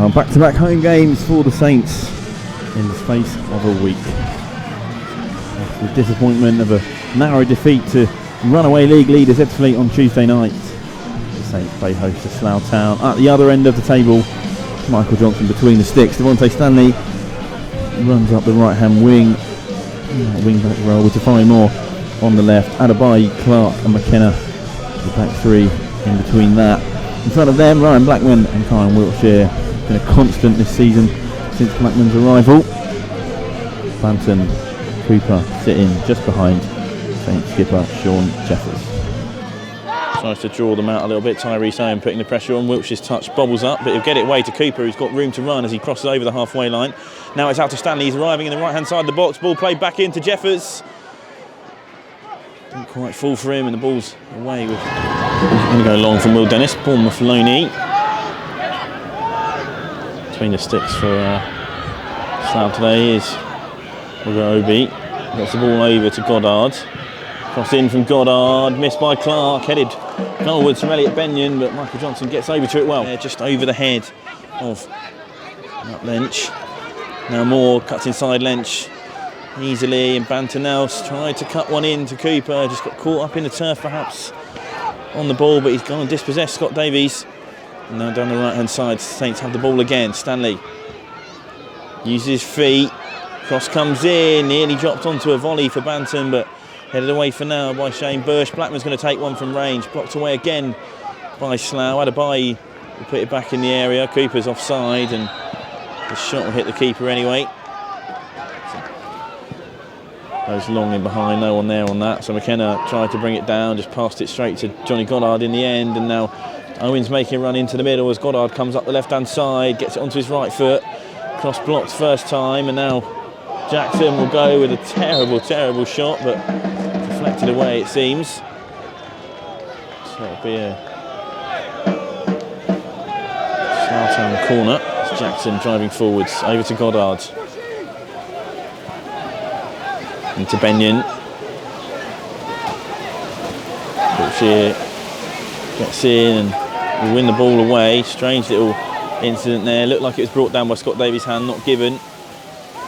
Now back-to-back home games for the Saints in the space of a week. After the disappointment of a narrow defeat to runaway league leaders Ebbsfleet on Tuesday night, the Saints play host to Slough Town. At the other end of the table, Michael Johnson between the sticks. Devontae Stanley runs up the right-hand wing. Wing-back role with Tafari Moore on the left. Adebayi, Clark and McKenna, the back three in between that. In front of them, Ryan Blackman and Kyle Wiltshire. Been a constant this season since Blackman's arrival. Banton, Cooper sitting just behind Saints skipper Sean Jeffers. Tries to draw them out a little bit. Tyrese Owen putting the pressure on. Wiltshire's touch bobbles up, but he'll get it away to Cooper, who's got room to run as he crosses over the halfway line. Now it's out to Stanley. He's arriving in the right-hand side of the box. Ball played back into Jeffers. Didn't quite fall for him, and the ball's away. With going to go long from Will Dennis. Bournemouth Loney. Between the sticks for Slough today is Obi. Gets the ball over to Goddard. Cross in from Goddard, missed by Clark, headed goalwards from Elliot Benyon, but Michael Johnson gets over to it well. Just over the head of Lench. Now Moore cuts inside Lench easily, and Bantonels tried to cut one in to Cooper, just got caught up in the turf perhaps on the ball, but he's gone and dispossessed Scott Davies. And now down the right hand side, Saints have the ball again. Stanley uses his feet, cross comes in, nearly dropped onto a volley for Banton, but headed away for now by Shane Bursch. Blackman's going to take one from range, blocked away again by Slough. Adebayi will put it back in the area. Cooper's offside, and the shot will hit the keeper anyway. Goes long in behind, no one there on that. So McKenna tried to bring it down, just passed it straight to Johnny Goddard in the end, and now Owen's making a run into the middle as Goddard comes up the left-hand side, gets it onto his right foot. Cross blocked first time, and now Jackson will go with a terrible, terrible shot, but deflected away it seems. So it'll be a Slough Town corner. It's Jackson driving forwards, over to Goddard. Into Benyon. Wiltshire gets in and will win the ball away. Strange little incident there. Looked like it was brought down by Scott Davies' hand, not given.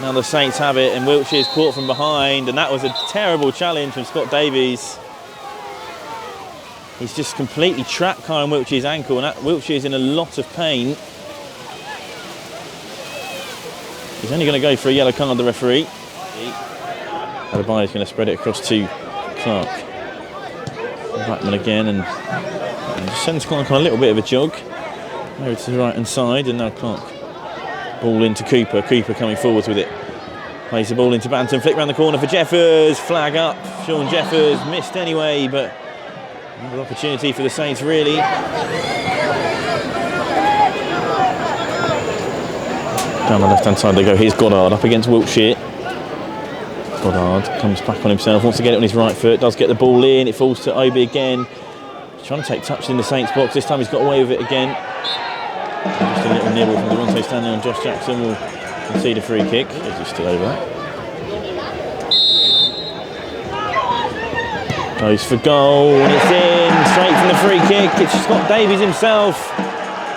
Now the Saints have it, and Wiltshire's caught from behind, and that was a terrible challenge from Scott Davies. He's just completely trapped Kyle Wiltshire's ankle, and Wiltshire's in a lot of pain. He's only going to go for a yellow card, the referee. Adebayi's going to spread it across to Clark. Blackman again, and just sends Clark on a little bit of a jog. Over to the right hand side, and now Clark. Ball into Cooper. Cooper coming forwards with it. Plays the ball into Banton. Flick round the corner for Jeffers. Flag up. Sean Jeffers missed anyway, but another opportunity for the Saints really. Down the left hand side they go. Here's Goddard up against Wiltshire. Goddard comes back on himself, wants to get it on his right foot, does get the ball in, it falls to Obi again. He's trying to take touch in the Saints box, this time he's got away with it again. Just a little nibble from Devontae Stanley on Josh Jackson will concede a free kick. Is he still over that? Goes for goal, and it's in, straight from the free kick. It's Scott Davies himself,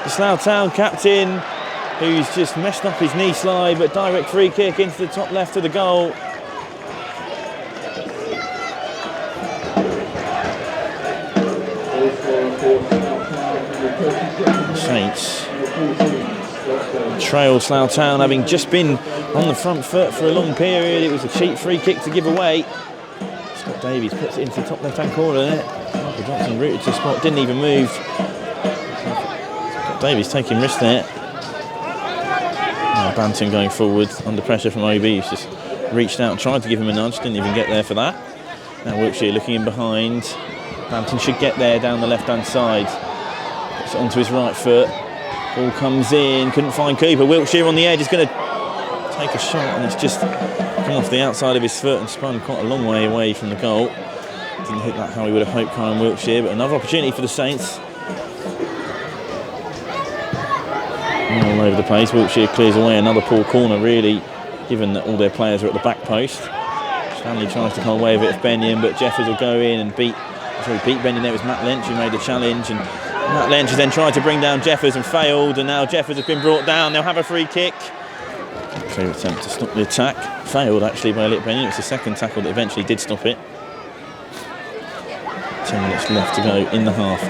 the Slough Town captain, who's just messed up his knee slide, but direct free kick into the top left of the goal. Saints trail Slough Town, having just been on the front foot for a long period. It was a cheap free kick to give away. Scott Davies puts it into the top left-hand corner there. Michael Johnson rooted to the spot, didn't even move. Scott Davies taking risk there. Now Banton going forward under pressure from OB, who's just reached out and tried to give him a nudge, didn't even get there for that. Now Wiltshire looking in behind. Banton should get there down the left-hand side. Puts it onto his right foot. Ball comes in, couldn't find Cooper. Wiltshire on the edge is going to take a shot, and it's just come off the outside of his foot and spun quite a long way away from the goal. Didn't hit that how he would have hoped, Kyle Wiltshire, but another opportunity for the Saints. All over the place. Wiltshire clears away another poor corner, really, given that all their players are at the back post. Stanley tries to come away with it with Benyon, but Jeffers will go in and beat Benyon. There was Matt Lynch who made the challenge, and Matt Lynch has then tried to bring down Jeffers and failed, and now Jeffers has been brought down. They'll have a free kick. Clear attempt to stop the attack. Failed actually by Elliot Benyon. It's the second tackle that eventually did stop it. 10 minutes left to go in the half.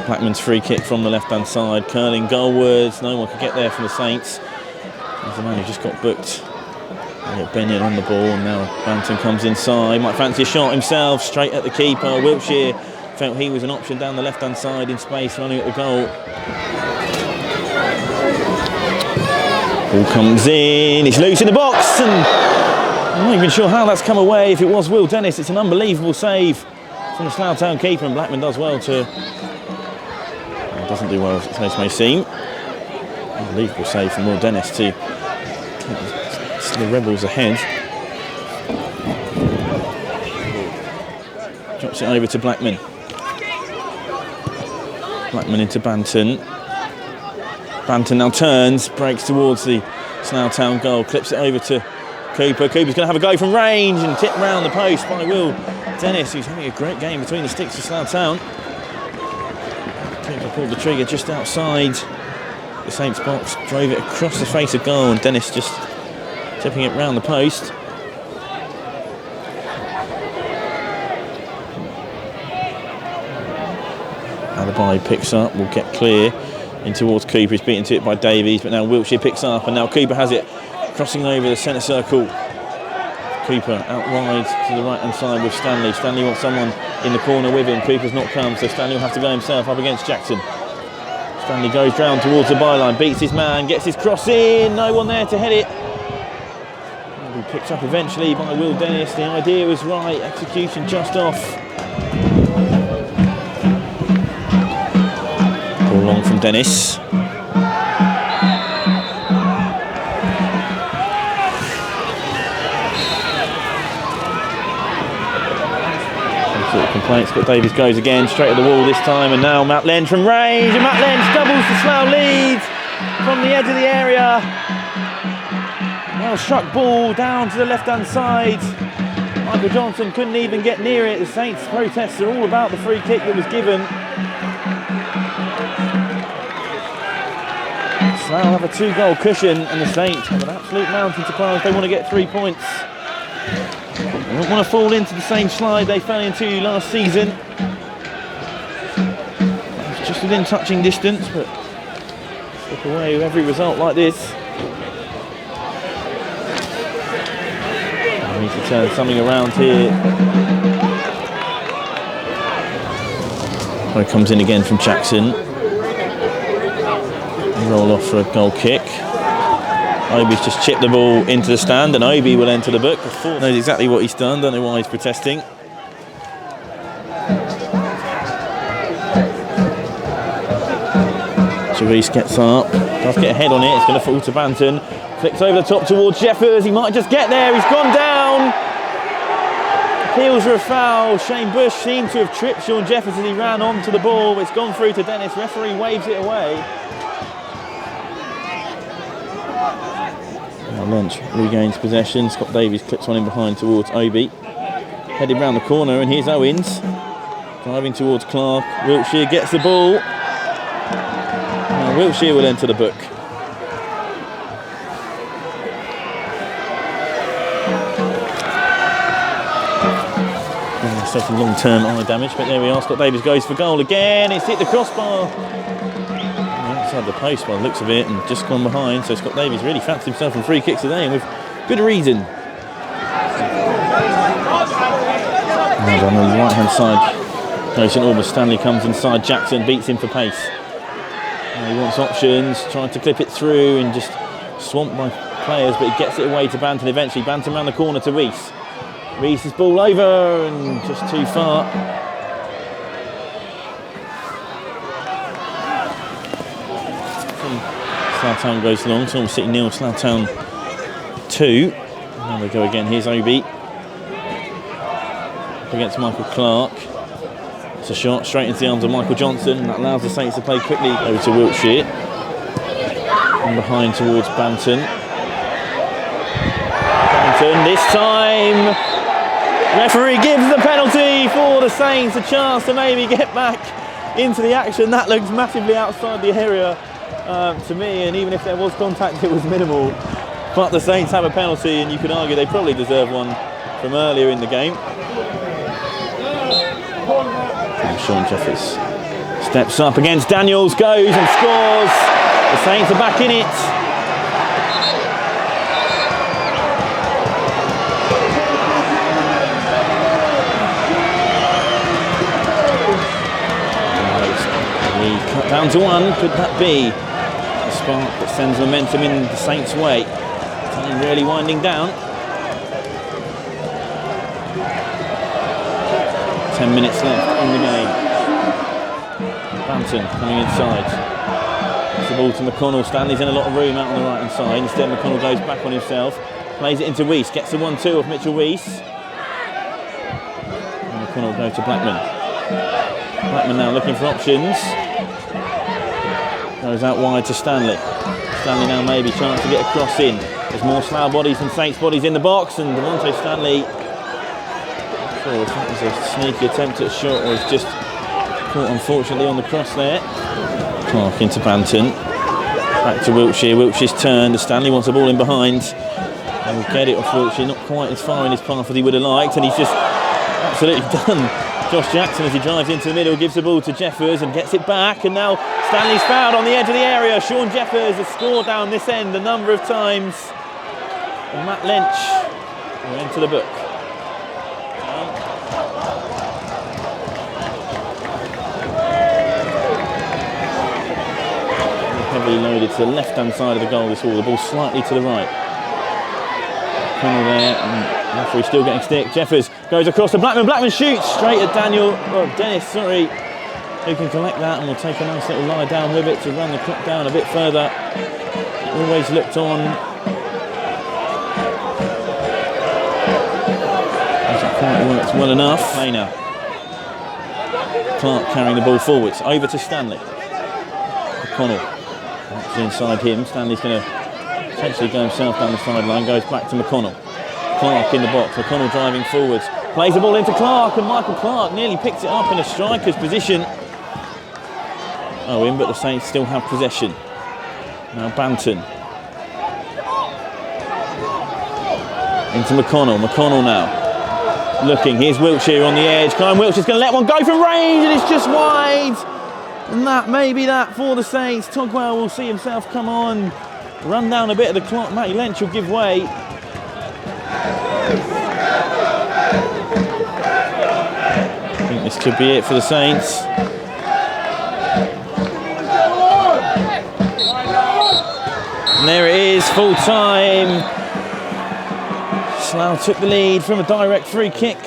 Blackman's free kick from the left-hand side, curling goalwards. No one could get there from the Saints. He's the man who just got booked. Elliot Benyon on the ball, and now Banton comes inside. Might fancy a shot himself, straight at the keeper. Wiltshire felt he was an option down the left-hand side in space, running at the goal. Ball comes in, it's loose in the box, and I'm not even sure how that's come away. If it was Will Dennis, it's an unbelievable save from the Slough Town keeper, and Blackman does well to... Well, doesn't do well, as it may seem. Unbelievable save from Will Dennis to keep the Rebels ahead. Drops it over to Blackman. Blackman into Banton. Banton now turns, breaks towards the Slough Town goal, clips it over to Cooper. Cooper's going to have a go from range and tipped round the post by Will Dennis, who's having a great game between the sticks for Slough Town. Cooper pulled the trigger just outside the Saints box, drove it across the face of goal, and Dennis just tipping it round the post. Alibi picks up, will get clear in towards Cooper. He's beaten to it by Davies, but now Wiltshire picks up, and now Cooper has it, crossing over the centre circle. Cooper out wide to the right hand side with Stanley. Stanley wants someone in the corner with him. Cooper's not come, so Stanley will have to go himself up against Jackson. Stanley goes down towards the byline, beats his man, gets his cross in, no one there to head it. It'll be picked up eventually by Will Dennis. The idea was right, execution just off. Ball long from Dennis. Complaints, but Davies goes again, straight at the wall this time, and now Matt Lynch from range, and Matt Lynch doubles the Slough lead from the edge of the area. Well struck ball down to the left hand side. Michael Johnson couldn't even get near it. The Saints protests are all about the free kick that was given. Slough have a 2-goal cushion, and the Saints have an absolute mountain to climb if they want to get 3 points. They don't want to fall into the same slide they fell into last season. It's just within touching distance, but slip away with every result like this. I need to turn something around here. It comes in again from Jackson. Roll off for a goal kick. Obi's just chipped the ball into the stand, and Obi will enter the book. Knows exactly what he's done, don't know why he's protesting. Charisse gets up, does get a head on it, it's going to fall to Banton. Flicks over the top towards Jeffers, he might just get there, he's gone down. Appeals for a foul. Shane Bush seemed to have tripped Sean Jeffers as he ran onto the ball, but it's gone through to Dennis. Referee waves it away. Lynch regains possession. Scott Davies clips one in behind towards Obi. Headed round the corner, and here's Owens driving towards Clark. Wiltshire gets the ball. Now Wiltshire will enter the book. Some long-term eye damage, but there we are. Scott Davies goes for goal again. It's hit the crossbar. Outside the post by the looks of it, and just gone behind. So Scott Davies really fancied himself in free kicks today, and with good reason. And on the right-hand side, no, St Albans. Stanley comes inside. Jackson beats him for pace. Now he wants options, trying to clip it through and just swamped by players, but he gets it away to Banton eventually. Banton round the corner to Reese. Reese's ball over and just too far. Slough Town goes long. Storm City 0, Slough Town 2. Now they go again. Here's Obi up against Michael Clark. It's a shot straight into the arms of Michael Johnson, and that allows the Saints to play quickly over to Wiltshire. And behind towards Banton. Banton this time. Referee gives the penalty for the Saints, a chance to maybe get back into the action. That looks massively outside the area to me, and even if there was contact, it was minimal. But the Saints have a penalty, and you could argue they probably deserve one from earlier in the game. And Sean Jeffers steps up against Daniels, goes and scores. The Saints are back in it. Cut down to one. Could that be the spark that sends momentum in the Saints' way? Time really winding down. 10 minutes left in the game. Banton coming inside. It's the ball to McConnell. Stanley's in a lot of room out on the right hand side. Instead, McConnell goes back on himself. Plays it into Weiss. Gets the 1-2 off Mitchell Weiss. And McConnell goes to Blackman. Blackman now looking for options. Goes out wide to Stanley. Stanley now maybe chance to get a cross in. There's more Slough bodies than Saints bodies in the box, and Devontae Stanley, sure if that was a sneaky attempt at a shot, or was just caught unfortunately on the cross there. Clark into Banton. Back to Wiltshire. Wiltshire's turn. Stanley wants the ball in behind. And will get it off Wiltshire. Not quite as far in his path as he would have liked, and he's just absolutely done. Josh Jackson, as he drives into the middle, gives the ball to Jeffers and gets it back, and now Stanley's fouled on the edge of the area. Sean Jeffers has scored down this end a number of times, and Matt Lynch will enter the book. Heavily loaded to the left-hand side of the goal. This ball, the ball slightly to the right. Corner there, and referee still getting stick. Jeffers goes across to Blackman. Blackman shoots straight at Dennis, sorry, who can collect that, and will take a nice little lie down with it to run the clock down a bit further. Always looked on. Hasn't quite worked well enough. Play now. Clark carrying the ball forwards. Over to Stanley. McConnell. That's inside him. Stanley's going to potentially go himself down the sideline. Goes back to McConnell. Clark in the box. McConnell driving forwards. Plays the ball into Clark, and Michael Clark nearly picks it up in a striker's position. Oh, in, but the Saints still have possession. Now Banton. Into McConnell. McConnell now. Looking. Here's Wiltshire on the edge. Kyle Wiltshire's going to let one go from range, and it's just wide. And that may be that for the Saints. Togwell will see himself come on. Run down a bit of the clock. Matty Lynch will give way. I think this could be it for the Saints. And there it is, full time. Slough took the lead from a direct free kick.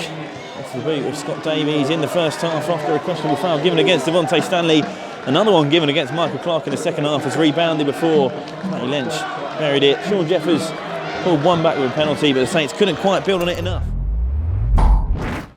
That's the boot of Scott Davies in the first half after a questionable foul given against Devontae Stanley. Another one given against Michael Clark in the second half has rebounded before. Matty Lynch buried it. Sean Jeffers pulled one back with a penalty, but the Saints couldn't quite build on it enough.